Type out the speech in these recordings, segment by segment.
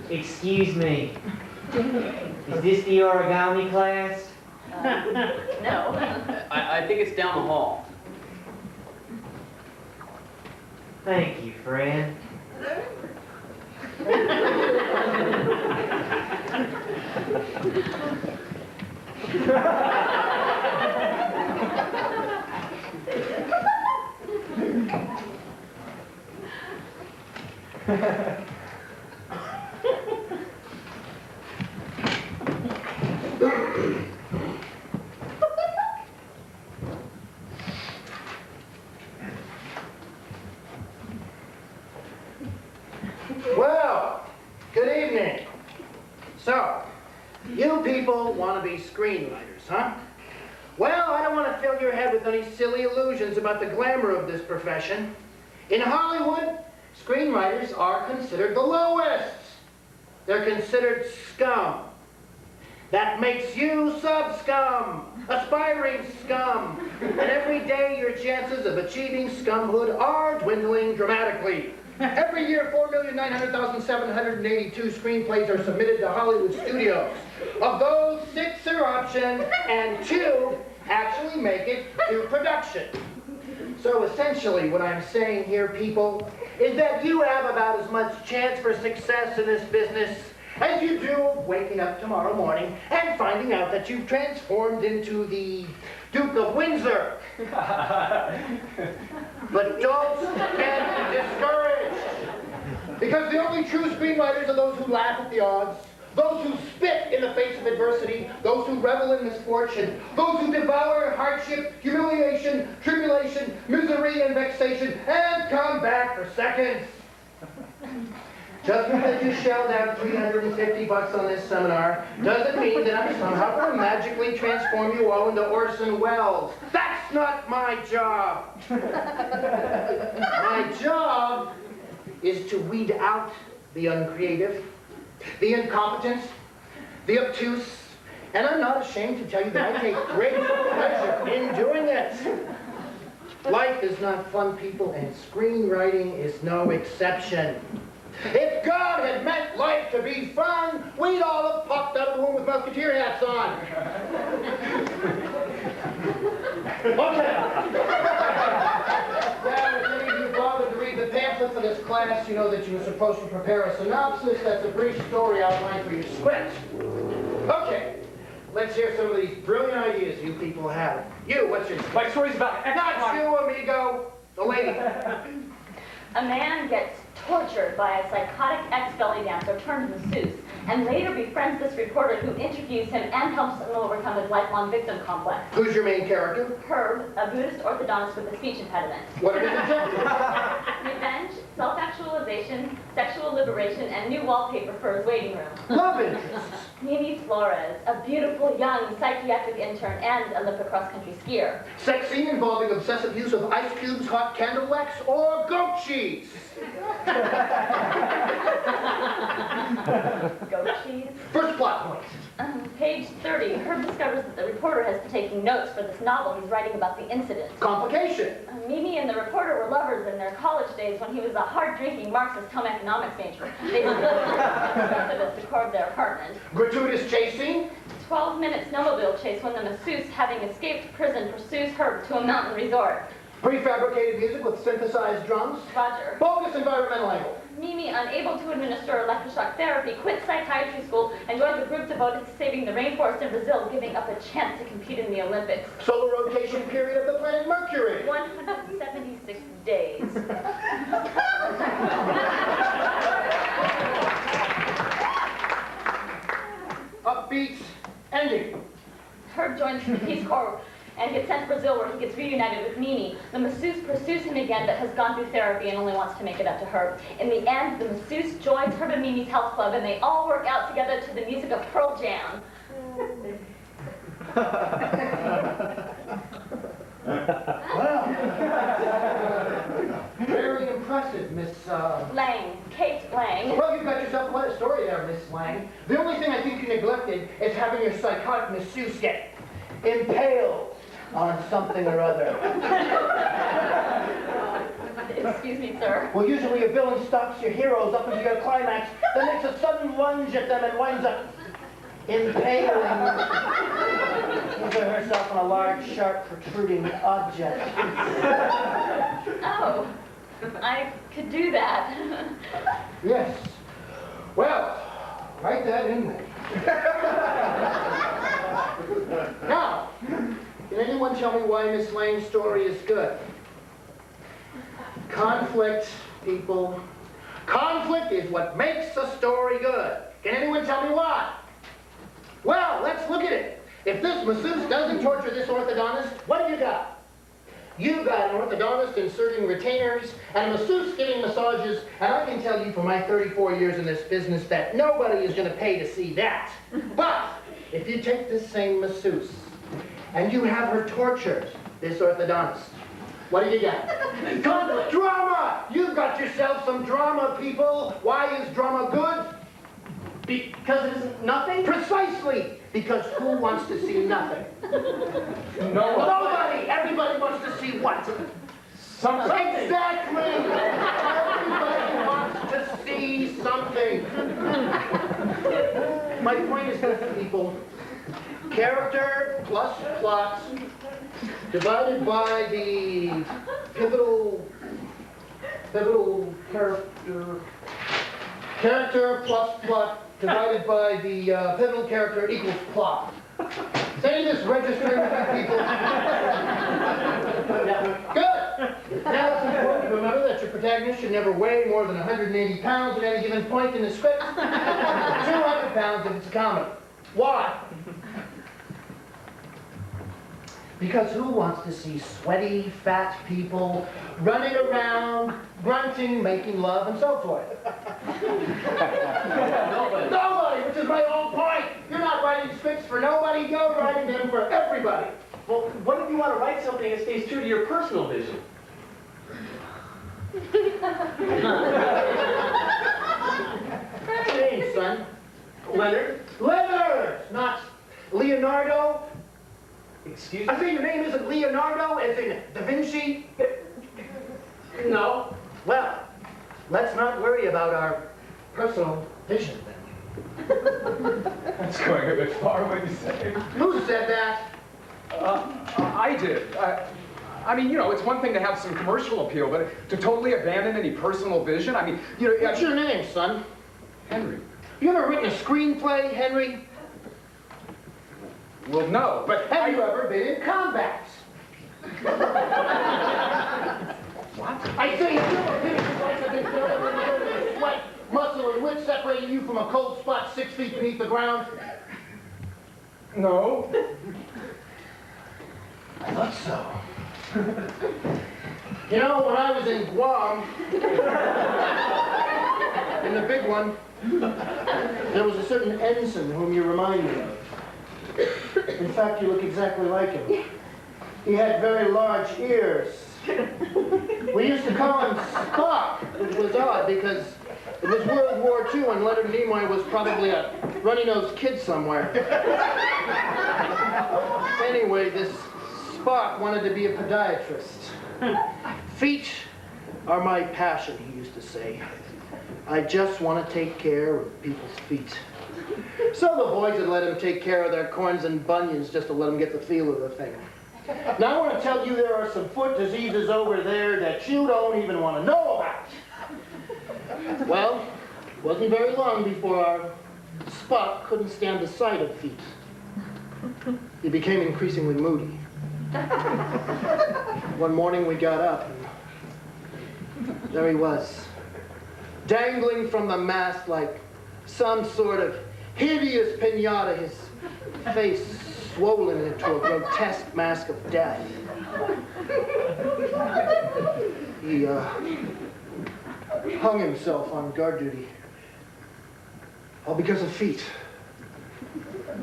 Excuse me. Is this the origami class? No. I think it's down the hall. Thank you, Fred. Well, good evening. So, you people want to be screenwriters, huh? Well, I don't want to fill your head with any silly illusions about the glamour of this profession. In Hollywood, screenwriters are considered the lowest. They're considered scum. That makes you sub-scum, aspiring scum. And every day your chances of achieving scumhood are dwindling dramatically. Every year, 4,900,782 screenplays are submitted to Hollywood studios. Of those, 6 are optioned, and 2 actually make it to production. So essentially, what I'm saying here, people, is that you have about as much chance for success in this business as you do of waking up tomorrow morning and finding out that you've transformed into the Duke of Windsor. But don't get discouraged, because the only true screenwriters are those who laugh at the odds, those who spit in the face of adversity, those who revel in misfortune, those who devour hardship, humiliation, tribulation, misery, and vexation, and come back for seconds. Just because you shelled out $350 on this seminar doesn't mean that I'm somehow going to magically transform you all into Orson Welles. That's not my job. My job is to weed out the uncreative, the incompetent, the obtuse, and I'm not ashamed to tell you that I take great pleasure in doing it. Life is not fun, people, and screenwriting is no exception. If God had meant life to be fun, we'd all have popped out of the womb with musketeer hats on. Okay. Now, if any of you bothered to read the pamphlet for this class, you know that you were supposed to prepare a synopsis. That's a brief story outline for your script. Okay. Let's hear some of these brilliant ideas you people have. You, what's your... My story's about... Not you, amigo. The lady. A man gets tortured by a psychotic ex-belly dancer turned masseuse, and later befriends this reporter who interviews him and helps him overcome his lifelong victim complex. Who's your main character? Herb, a Buddhist orthodontist with a speech impediment. What are his objectives? Revenge, self-actualization, sexual liberation, and new wallpaper for his waiting room. Love interests. Mimi Flores, a beautiful young psychiatric intern and Olympic cross-country skier. Sex scene involving obsessive use of ice cubes, hot candle wax, or goat cheese. Goat cheese. First plot point. Page 30, Herb discovers that the reporter has been taking notes for this novel he's writing about the incident. Complication. Mimi and the reporter were lovers in their college days when he was a hard-drinking Marxist home economics major. They split the decor of their apartment. Gratuitous chase scene. 12-minute snowmobile chase when the masseuse, having escaped prison, pursues Herb to a mountain resort. Prefabricated music with synthesized drums. Roger. Bogus environmental angle. Mimi, unable to administer electroshock therapy, quits psychiatry school and joins a group devoted to saving the rainforest in Brazil, giving up a chance to compete in the Olympics. Solar rotation period of the planet Mercury. 176 days. Upbeat ending. Herb joins the Peace Corps and gets sent to Brazil where he gets reunited with Mimi. The masseuse pursues him again but has gone through therapy and only wants to make it up to Herb. In the end, the masseuse joins Herb and Mimi's health club and they all work out together to the music of Pearl Jam. Wow. Very impressive, Miss... Lang. Kate Lang. Well, you've got yourself quite a story there, Miss Lang. The only thing I think you neglected is having your psychotic masseuse get impaled on something or other. Excuse me, sir. Well, usually a villain stalks your heroes up into your climax, then makes a sudden lunge at them and winds up impaling his or herself on a large, sharp, protruding object. Oh, I could do that. Yes. Well, write that in there. Now, can anyone tell me why Miss Lane's story is good? Conflict, people. Conflict is what makes a story good. Can anyone tell me why? Well, let's look at it. If this masseuse doesn't torture this orthodontist, what have you got? You've got an orthodontist inserting retainers and a masseuse giving massages, and I can tell you from my 34 years in this business that nobody is going to pay to see that. But if you take this same masseuse and you have her torture this orthodontist, what do you get? Conflict. Drama! You've got yourself some drama, people. Why is drama good? Because it isn't nothing? Precisely! Because who wants to see nothing? No one. Nobody! Everybody wants to see what? Something. Exactly! Everybody wants to see something. My point is this, people. Character plus plot divided by the pivotal character plus plot divided by the pivotal character equals plot. Is any of this registering with you people? Good! Now it's important to remember that your protagonist should never weigh more than 180 pounds at any given point in the script. 200 pounds if it's a comedy. Why? Because who wants to see sweaty, fat people running around, grunting, making love, and so forth? Nobody. Nobody, which is my whole point. You're not writing scripts for nobody, you're writing them for everybody. Well, what if you want to write something that stays true to your personal vision? What's your name, son? Leonard? Leonard, not Leonardo. Excuse I me? say your name isn't Leonardo, as in Da Vinci. No. Well, let's not worry about our personal vision then. That's going a bit far, what you say? Who said that? I did. I mean, you know, it's one thing to have some commercial appeal, but to totally abandon any personal vision, I mean, you know... What's your name, son? Henry. You ever written a screenplay, Henry? Well, no, but... Have you ever been in combat? What? I say, have you ever been in combat? Sweat, muscle, and wit separating you from a cold spot 6 feet beneath the ground? No. I thought so. You know, when I was in Guam, in the big one, there was a certain ensign whom you remind me of. In fact, you look exactly like him. He had very large ears. We used to call him Spock, which was odd because it was World War II and Leonard Nimoy was probably a runny-nosed kid somewhere. Anyway, this Spock wanted to be a podiatrist. Feet are my passion, he used to say. I just want to take care of people's feet. So the boys would let him take care of their corns and bunions just to let him get the feel of the thing. Now I want to tell you there are some foot diseases over there that you don't even want to know about. Well, it wasn't very long before our Spock couldn't stand the sight of feet. He became increasingly moody. One morning we got up and there he was, dangling from the mast like some sort of hideous pinata, his face swollen into a grotesque mask of death. He hung himself on guard duty, all because of feet.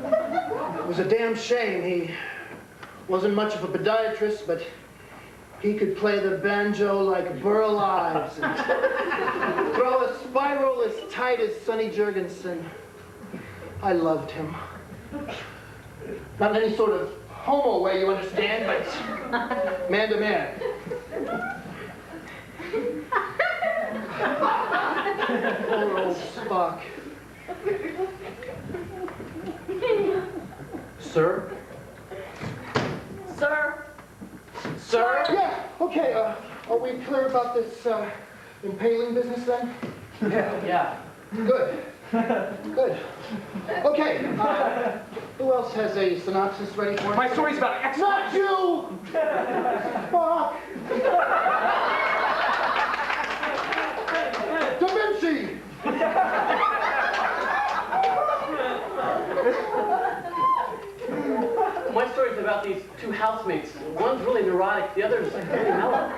It was a damn shame. He wasn't much of a podiatrist, but he could play the banjo like Burl Ives and throw a spiral as tight as Sonny Jurgensen. I loved him. Not in any sort of homo way, you understand, but man to man. fuck. Sir? Sir, Sir? Yeah, okay, are we clear about this, impaling business then? Yeah. Good. Good. Okay, who else has a synopsis ready for us? My story's about ex- Not you! Fuck! Da Vinci! My story's about these two housemates. One's really neurotic, the other's really mellow.